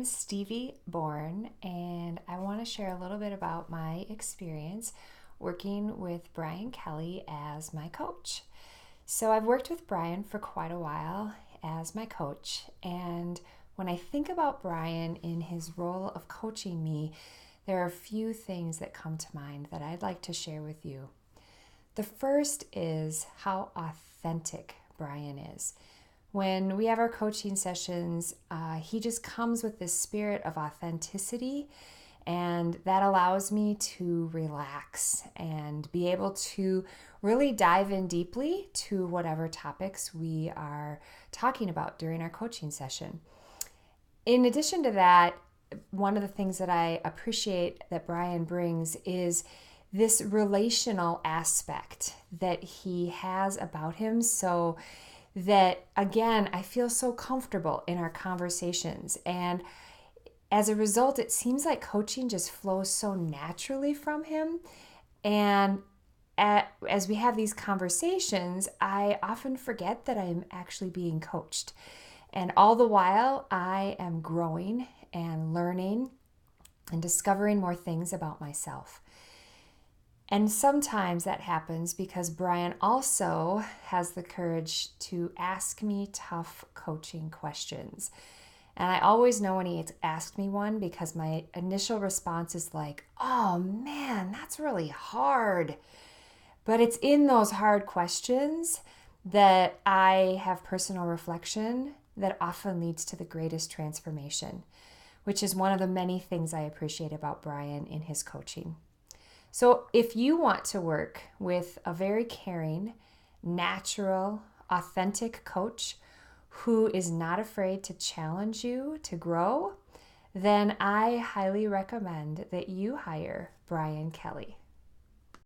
I'm Stevie Bourne, and I want to share a little bit about my experience working with Brian Kelly as my coach. So, I've worked with Brian for quite a while as my coach, and when I think about Brian in his role of coaching me, there are a few things that come to mind that I'd like to share with you. The first is how authentic Brian is. When we have our coaching sessions, he just comes with this spirit of authenticity, and that allows me to relax and be able to really dive in deeply to whatever topics we are talking about during our coaching session. In addition to that, one of the things that I appreciate that Brian brings is this relational aspect that he has about him, so that, again, I feel so comfortable in our conversations. And as a result, it seems like coaching just flows so naturally from him. And as we have these conversations, I often forget that I'm actually being coached. And all the while, I am growing and learning and discovering more things about myself. And sometimes that happens because Brian also has the courage to ask me tough coaching questions. And I always know when he asked me one because my initial response is like, oh man, that's really hard. But it's in those hard questions that I have personal reflection that often leads to the greatest transformation, which is one of the many things I appreciate about Brian in his coaching. So if you want to work with a very caring, natural, authentic coach who is not afraid to challenge you to grow, then I highly recommend that you hire Brian Kelly.